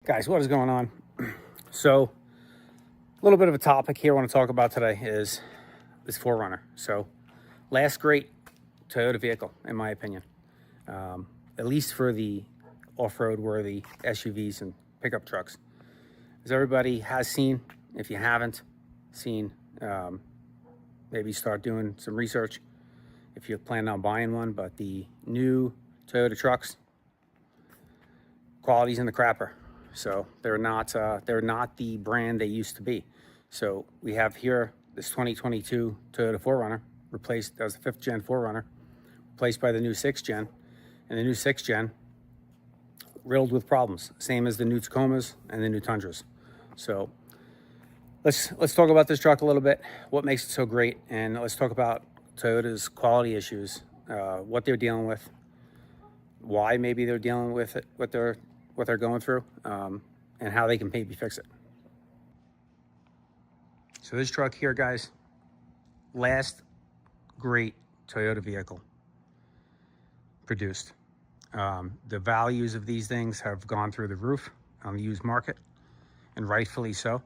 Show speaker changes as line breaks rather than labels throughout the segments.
Guys, what is going on? So, a little bit of a topic here I want to talk about today is this 4runner. So, last great Toyota vehicle, in my opinion, at least for the off-road worthy SUVs and pickup trucks. As everybody has seen, if you haven't seen, maybe start doing some research if you plan on buying one. But the new Toyota trucks, quality's in the crapper. So they're not the brand they used to be. So we have here this 2022 Toyota 4runner replaced. That was the 5th gen 4runner, replaced by the new 6th gen, and the new 6th gen riddled with problems, same as the new Tacomas and the new Tundras. So let's talk about this truck a little bit, what makes it so great, and let's talk about Toyota's quality issues, what they're dealing with, why maybe they're dealing with it, what they're going through, and how they can maybe fix it. So this truck here, guys, last great Toyota vehicle produced. The values of these things have gone through the roof on the used market, and rightfully so.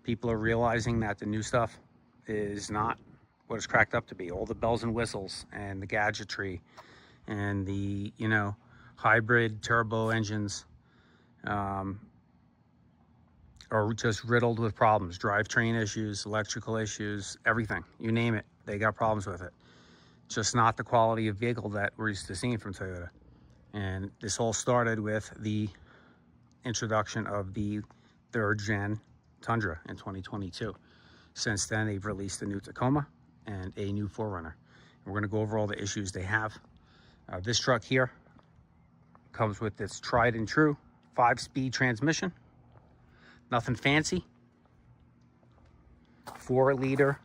People are realizing that the new stuff is not what it's cracked up to be. All the bells and whistles and the gadgetry and the, hybrid turbo engines are just riddled with problems. Drivetrain issues, electrical issues, everything. You name it, they got problems with it. Just not the quality of vehicle that we're used to seeing from Toyota. And this all started with the introduction of the 3rd gen Tundra in 2022. Since then, they've released a new Tacoma and a new 4runner. And we're gonna go over all the issues they have. This truck here comes with this tried and true 5-speed transmission. Nothing fancy. 4-liter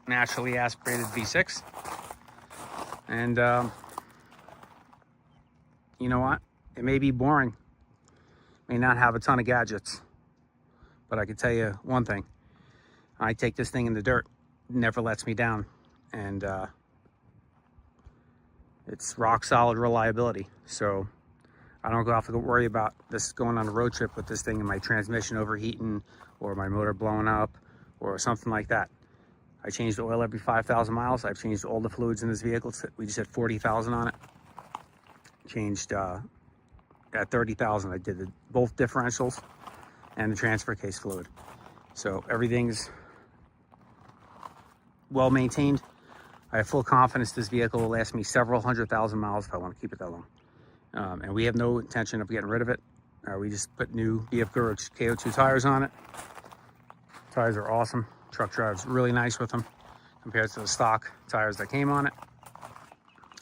naturally aspirated V6. And you know what? It may be boring, may not have a ton of gadgets, but I can tell you one thing. I take this thing in the dirt, it never lets me down. And it's rock solid reliability. So I don't have to worry about this going on a road trip with this thing and my transmission overheating or my motor blowing up or something like that. I change the oil every 5,000 miles. I've changed all the fluids in this vehicle. We just had 40,000 on it. Changed at 30,000. I did both differentials and the transfer case fluid. So everything's well maintained. I have full confidence this vehicle will last me several 100,000 miles if I want to keep it that long. And we have no intention of getting rid of it. We just put new BF Goodrich KO2 tires on it. Tires are awesome. Truck drives really nice with them compared to the stock tires that came on it.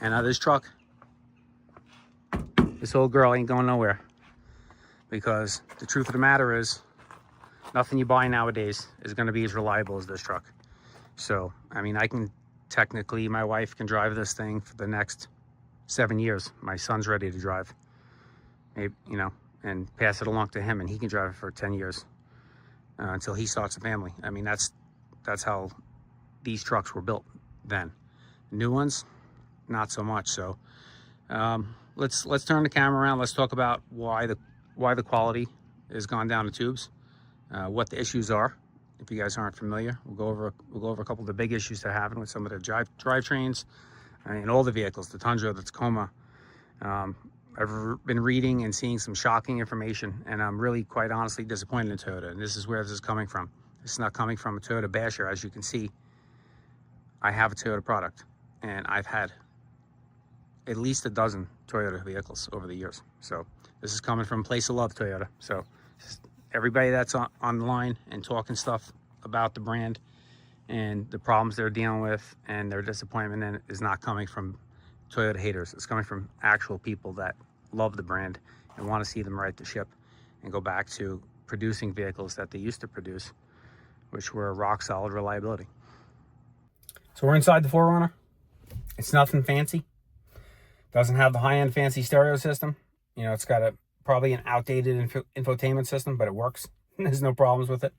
And now this truck, this old girl ain't going nowhere, because the truth of the matter is nothing you buy nowadays is going to be as reliable as this truck. So, I mean, technically, my wife can drive this thing for the next 7 years. My son's ready to drive, maybe, and pass it along to him, and he can drive it for 10 years until he starts a family. I mean, that's how these trucks were built then. New ones, not so much. So let's turn the camera around. Let's talk about why the quality has gone down the tubes, what the issues are. If you guys aren't familiar, we'll go over a couple of the big issues that happen with some of the drivetrains and all the vehicles, the Tundra, the Tacoma. I've been reading and seeing some shocking information, and I'm really, quite honestly, disappointed in Toyota. And this is where this is coming from. It's not coming from a Toyota basher. As you can see, I have a Toyota product, and I've had at least a dozen Toyota vehicles over the years. So this is coming from a place of love, Toyota. So everybody that's on the line and talking stuff about the brand and the problems they're dealing with and their disappointment in it is not coming from Toyota haters. It's coming from actual people that love the brand and want to see them right the ship and go back to producing vehicles that they used to produce, which were rock solid reliability. So we're inside the 4runner. It's nothing fancy. Doesn't have the high-end fancy stereo system. It's got probably an outdated infotainment system, but it works. There's no problems with it.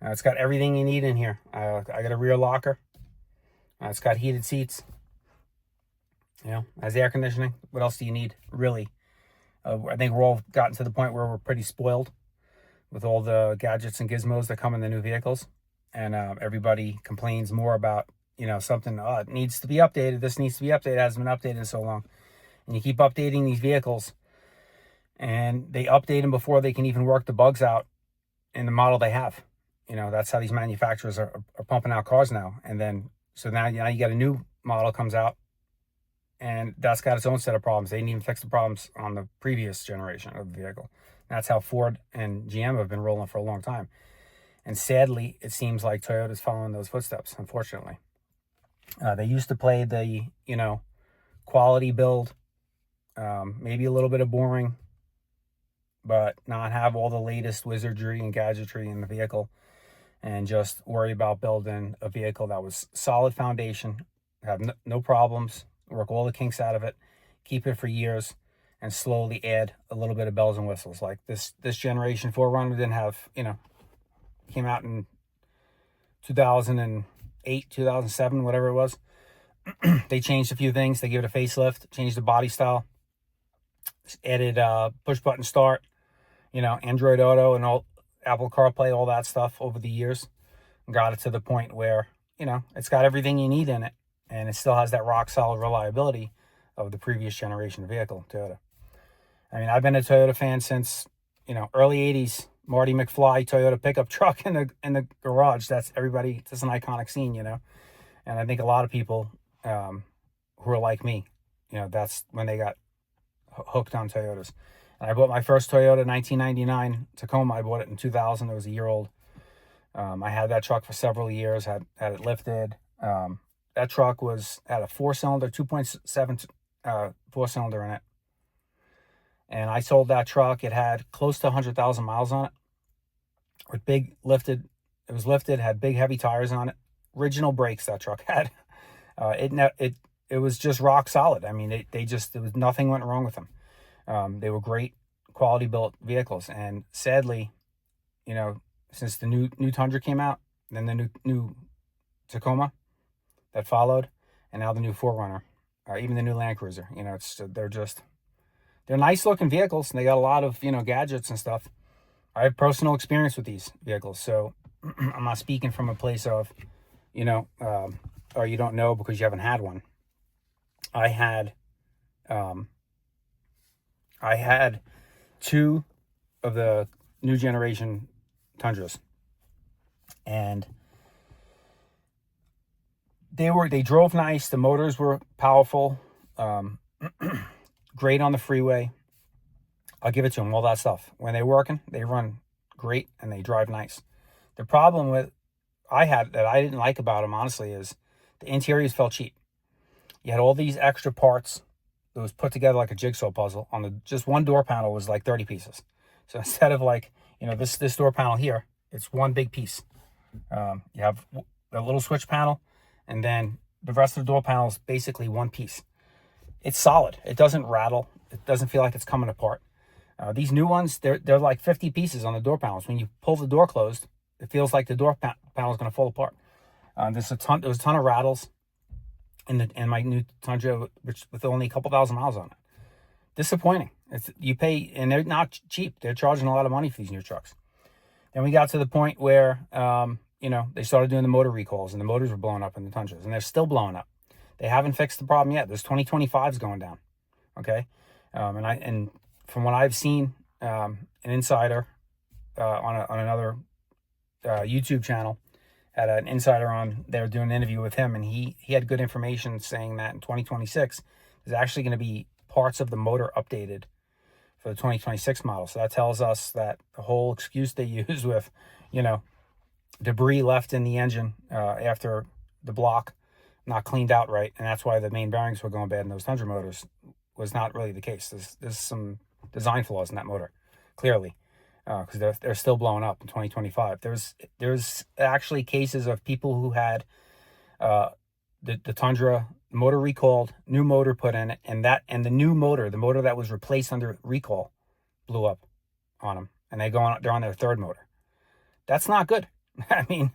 It's got everything you need in here. I got a rear locker. It's got heated seats. Has air conditioning. What else do you need, really? I think we're all gotten to the point where we're pretty spoiled with all the gadgets and gizmos that come in the new vehicles. And everybody complains more about, something, it needs to be updated. This needs to be updated. It hasn't been updated in so long. And you keep updating these vehicles, and they update them before they can even work the bugs out in the model they have. That's how these manufacturers are pumping out cars now. And then, so now you got a new model comes out, and that's got its own set of problems. They didn't even fix the problems on the previous generation of the vehicle. That's how Ford and GM have been rolling for a long time. And sadly, it seems like Toyota's following those footsteps, unfortunately. They used to play the, quality build, maybe a little bit of boring, but not have all the latest wizardry and gadgetry in the vehicle, and just worry about building a vehicle that was solid foundation, have no problems, work all the kinks out of it, keep it for years, and slowly add a little bit of bells and whistles. Like this generation 4runner didn't have, came out in 2008, 2007, whatever it was. They changed a few things. They gave it a facelift, changed the body style, added push button start, Android Auto and all Apple CarPlay, all that stuff over the years, and got it to the point where, it's got everything you need in it, and it still has that rock solid reliability of the previous generation vehicle, Toyota. I mean, I've been a Toyota fan since, early 80s. Marty McFly Toyota pickup truck in the garage. That's an iconic scene, And I think a lot of people who are like me, that's when they got hooked on Toyotas. And I bought my first Toyota 1999 Tacoma. I bought it in 2000. It was a year old. I had that truck for several years, had it lifted. That truck had a 4-cylinder, 2.7 4-cylinder in it. And I sold that truck. It had close to 100,000 miles on it. With big lifted, it was lifted, had big heavy tires on it. Original brakes that truck had. It was just rock solid. I mean, there was nothing went wrong with them. They were great quality built vehicles. And sadly, since the new Tundra came out, then the new Tacoma that followed, and now the new 4runner, even the new Land Cruiser, they're nice looking vehicles, and they got a lot of, gadgets and stuff. I have personal experience with these vehicles, so I'm not speaking from a place of, or you don't know because you haven't had one. I had 2 of the new generation Tundras, and they drove nice. The motors were powerful, great on the freeway. I'll give it to them, all that stuff. When they're working, they run great and they drive nice. The problem that I didn't like about them, honestly, is the interiors felt cheap. You had all these extra parts that was put together like a jigsaw puzzle. Just one door panel was like 30 pieces. So instead of this door panel here, it's one big piece. You have a little switch panel, and then the rest of the door panel is basically one piece. It's solid. It doesn't rattle. It doesn't feel like it's coming apart. These new ones, they're like 50 pieces on the door panels. When you pull the door closed, it feels like the door panel is going to fall apart. There was a ton of rattles in my new Tundra, which with only a couple thousand miles on it. Disappointing. You pay, and they're not cheap. They're charging a lot of money for these new trucks. Then we got to the point where they started doing the motor recalls, and the motors were blowing up in the Tundras, and they're still blowing up. They haven't fixed the problem yet. There's 2025s going down. Okay, and from what I've seen, an insider on another YouTube channel had an insider on there doing an interview with him, and he had good information saying that in 2026 there's actually going to be parts of the motor updated for the 2026 model. So that tells us that the whole excuse they use with debris left in the engine after the block not cleaned out right, and that's why the main bearings were going bad in those Tundra motors, was not really the case. There's some design flaws in that motor, clearly, because they're still blowing up in 2025. There's actually cases of people who had the Tundra motor recalled, new motor put in it, and the new motor, the motor that was replaced under recall, blew up on them, and they're on their third motor. That's not good. I mean,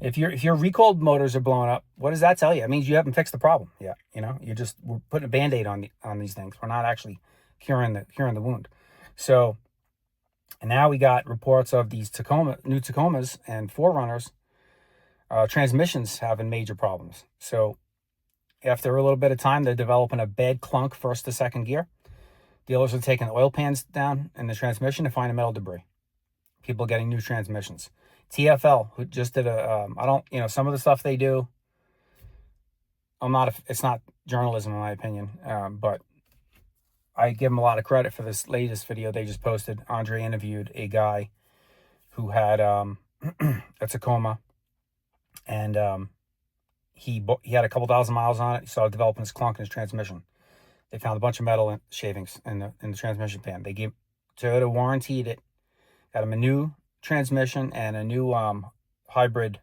if your recalled motors are blowing up, what does that tell you? It means you haven't fixed the problem yet. We're putting a Band-Aid on these things. We're not actually curing the wound. So, and now we got reports of these new Tacomas and 4Runners, transmissions having major problems. So after a little bit of time, they're developing a bad clunk first to second gear. Dealers are taking oil pans down in the transmission to find metal debris. People getting new transmissions. TFL, who just did some of the stuff they do, it's not journalism in my opinion, but I give them a lot of credit for this latest video they just posted. Andre interviewed a guy who had a Tacoma, and he had a couple thousand miles on it. He started developing this clunk in his transmission. They found a bunch of metal shavings in the transmission pan. They gave Toyota warranted it, got him a new transmission and a new hybrid.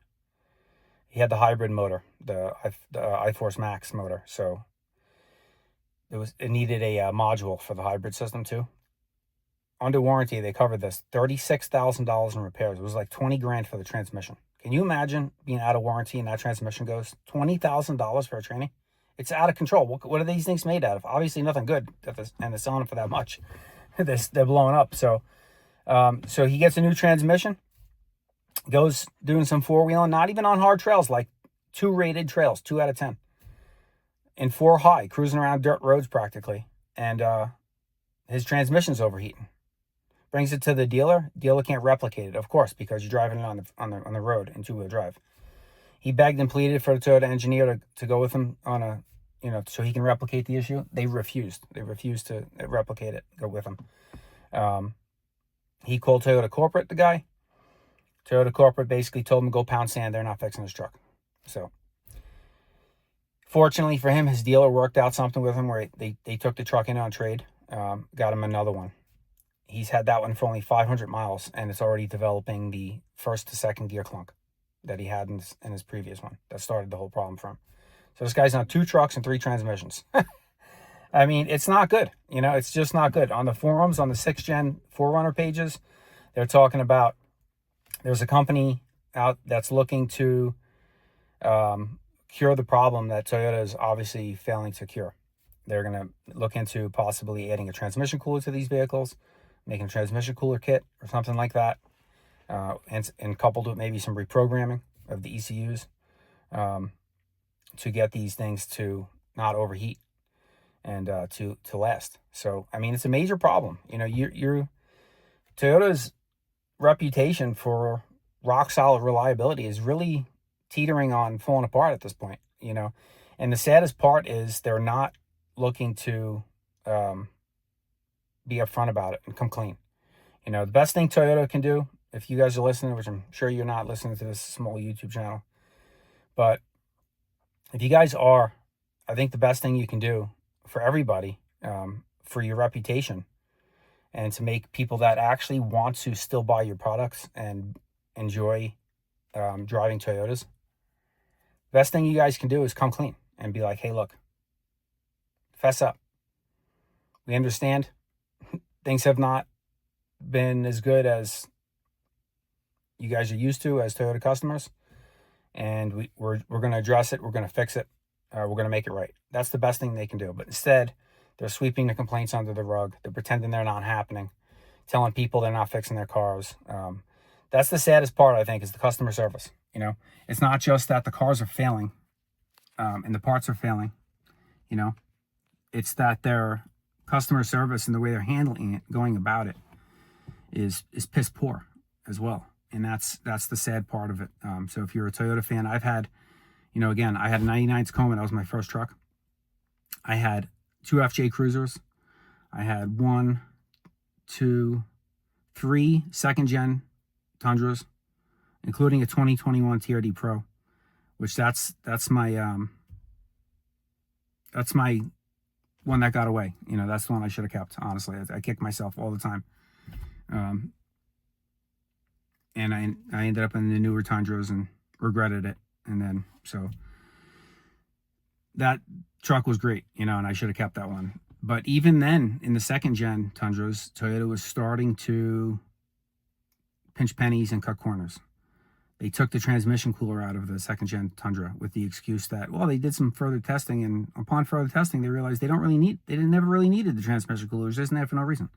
He had the hybrid motor, the iForce Max motor. So it needed a module for the hybrid system too. Under warranty, they covered this. $36,000 in repairs. It was like 20 grand for the transmission. Can you imagine being out of warranty and that transmission goes? $20,000 for a training? It's out of control. What are these things made out of? Obviously nothing good, and they're selling it for that much. They're blowing up. So he gets a new transmission, goes doing some four-wheeling, not even on hard trails, like 2 rated trails, 2 out of 10. In 4 high, cruising around dirt roads practically. And his transmission's overheating. Brings it to the dealer. Dealer can't replicate it, of course, because you're driving it on the road in 2-wheel drive. He begged and pleaded for the Toyota engineer to go with him on a, so he can replicate the issue. They refused. They refused to replicate it, go with him. He called Toyota corporate, the guy. Toyota corporate basically told him to go pound sand. They're not fixing his truck. So, fortunately for him, his dealer worked out something with him where they took the truck in on trade, got him another one. He's had that one for only 500 miles, and it's already developing the first to second gear clunk that he had in his previous one. That started the whole problem for him. So this guy's on 2 trucks and 3 transmissions. I mean, it's not good. It's just not good. On the forums, on the 6th gen 4Runner pages, they're talking about there's a company out that's looking to cure the problem that Toyota is obviously failing to cure. They're going to look into possibly adding a transmission cooler to these vehicles, making a transmission cooler kit or something like that, and coupled with maybe some reprogramming of the ECUs to get these things to not overheat and to last. So, I mean, it's a major problem. Toyota's reputation for rock solid reliability is really teetering on falling apart at this point, and the saddest part is they're not looking to be upfront about it and come clean. The best thing Toyota can do, if you guys are listening, which I'm sure you're not listening to this small YouTube channel, but if you guys are, I think the best thing you can do for everybody, for your reputation, and to make people that actually want to still buy your products and enjoy driving Toyotas, best thing you guys can do is come clean and be like, hey, look, fess up. We understand things have not been as good as you guys are used to as Toyota customers, and we're going to address it. We're going to fix it. We're going to make it right. That's the best thing they can do. But instead, they're sweeping the complaints under the rug. They're pretending they're not happening, telling people they're not fixing their cars. That's the saddest part, I think, is the customer service. It's not just that the cars are failing and the parts are failing. It's that their customer service and the way they're handling it, going about it, is piss poor as well. And that's the sad part of it. So if you're a Toyota fan, I've had, again, I had a 99 Tacoma. That was my first truck. I had 2 FJ Cruisers. I had 1, 2, 3 second-gen Tundras, including a 2021 TRD Pro, which that's my one that got away. That's the one I should have kept, honestly. I kick myself all the time. And I ended up in the newer Tundras and regretted it. And then, so that truck was great, and I should have kept that one. But even then, in the second-gen Tundras, Toyota was starting to pinch pennies and cut corners. they took the transmission cooler out of the second gen Tundra with the excuse that, well, they did some further testing, and upon further testing, they realized they never really needed the transmission cooler. It was just there for no reason.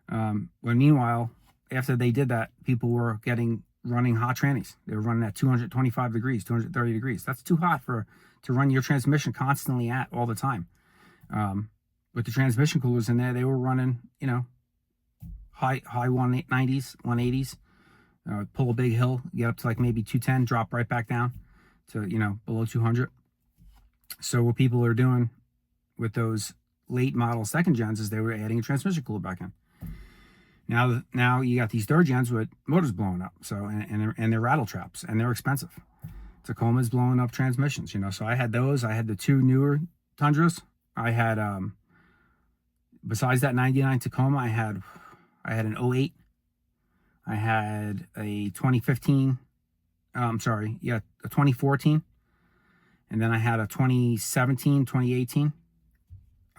When meanwhile, after they did that, people were running hot trannies. They were running at 225 degrees, 230 degrees. That's too hot to run your transmission constantly at all the time. With the transmission coolers in there, they were running, you know, high 190s, 180s. Pull a big hill, get up to like maybe 210, drop right back down to, you know, below 200. So what people are doing with those late model second gens is they were adding a transmission cooler back in. Now you got these third gens with motors blowing up, so and they're rattle traps, and they're expensive. Tacoma's blowing up transmissions, you know. So I had those. I had the two newer Tundras. I had besides that 99 Tacoma, I had an 08. I had a 2015. A 2014, and then I had a 2017, 2018.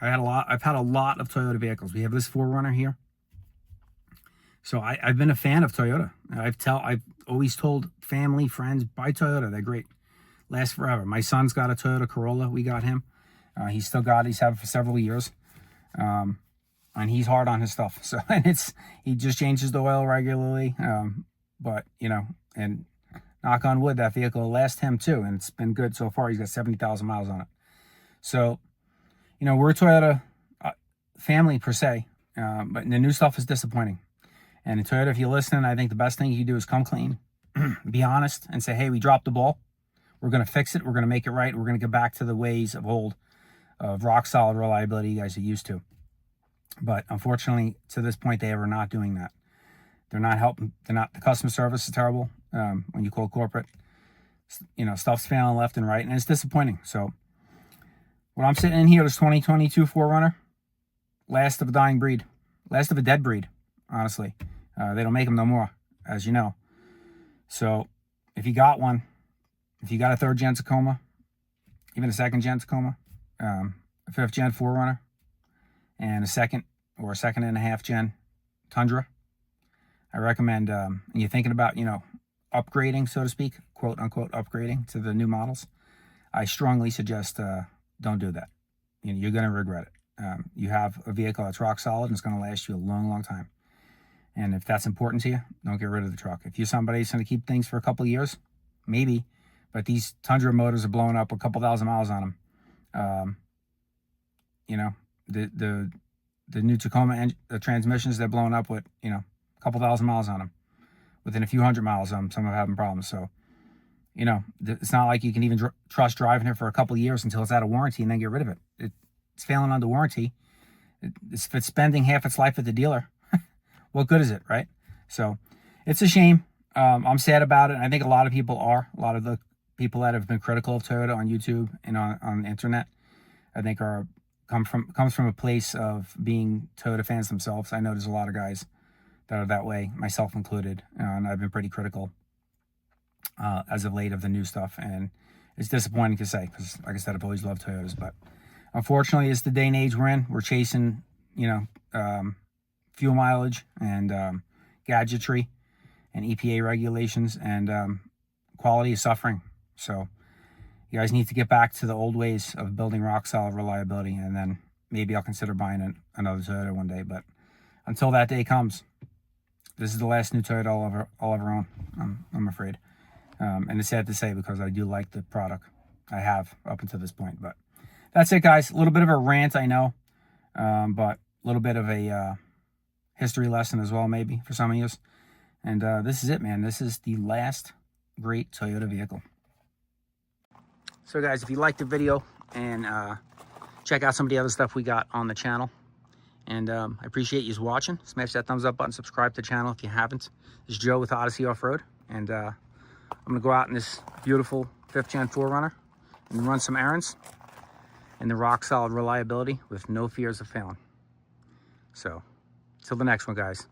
I've had a lot of Toyota vehicles. We have this 4Runner here. So I've been a fan of Toyota. I've always told family, friends, buy Toyota. They're great. Last forever. My son's got a Toyota Corolla. We got him. He's still got it. He's had it for several years. And he's hard on his stuff. So, and he just changes the oil regularly. But, you know, and knock on wood, that vehicle will last him too. And it's been good so far. He's got 70,000 miles on it. So, you know, we're a Toyota family per se. But the new stuff is disappointing. And in Toyota, if you're listening, I think the best thing you can do is come clean, be honest, and say, hey, we dropped the ball. We're going to fix it. We're going to make it right. We're going to get back to the ways of old, of rock-solid reliability you guys are used to. But unfortunately, to this point, they are not doing that. They're not helping. The customer service is terrible. When you call corporate, you know, stuff's failing left and right, and it's disappointing. So what I'm sitting in here is 2022 4Runner, last of a dying breed, last of a dead breed, honestly. They don't make them no more, as you know. So if you got one, if you got a third gen Tacoma, even a second gen Tacoma, a fifth gen 4Runner, and a second or a second and a half gen Tundra, I recommend, and you're thinking about, you know, upgrading, so to speak, quote unquote, upgrading to the new models, I strongly suggest don't do that. You know, you're going to regret it. You have a vehicle that's rock solid and it's going to last you a long, long time. And if that's important to you, don't get rid of the truck. If you're somebody who's going to keep things for a couple of years, maybe, but these Tundra motors are blowing up a couple thousand miles on them. You know, the new Tacoma the transmissions, they're blowing up with, you know, a couple thousand miles on them. Within a few hundred miles, some are having problems. So, you know, it's not like you can even trust driving it for a couple of years until it's out of warranty and then get rid of it. It's failing under warranty. If it's spending half its life at the dealer, what good is it, right? So it's a shame. I'm sad about it. And I think a lot of people are. A lot of the people that have been critical of Toyota on YouTube and on the internet, I think comes from a place of being Toyota fans themselves. I know there's a lot of guys that are that way, myself included, and I've been pretty critical as of late of the new stuff, and it's disappointing to say because, like I said, I've always loved Toyotas, but unfortunately, it's the day and age we're in. We're chasing, you know, fuel mileage and gadgetry and EPA regulations, and quality is suffering. So you guys need to get back to the old ways of building rock solid reliability, and then maybe I'll consider buying another Toyota one day. But until that day comes, this is the last new Toyota I'll ever own, I'm afraid. And it's sad to say because I do like the product I have up until this point. But that's it, guys. A little bit of a rant, I know, but a little bit of a history lesson as well, maybe, for some of you. And this is it, man. This is the last great Toyota vehicle. So, guys, if you liked the video, and check out some of the other stuff we got on the channel. And I appreciate you watching. Smash that thumbs up button, subscribe to the channel if you haven't. This is Joe with Odyssey Off-Road, and I'm going to go out in this beautiful 5th Gen 4Runner and run some errands in the rock-solid reliability with no fears of failing. So, till the next one, guys.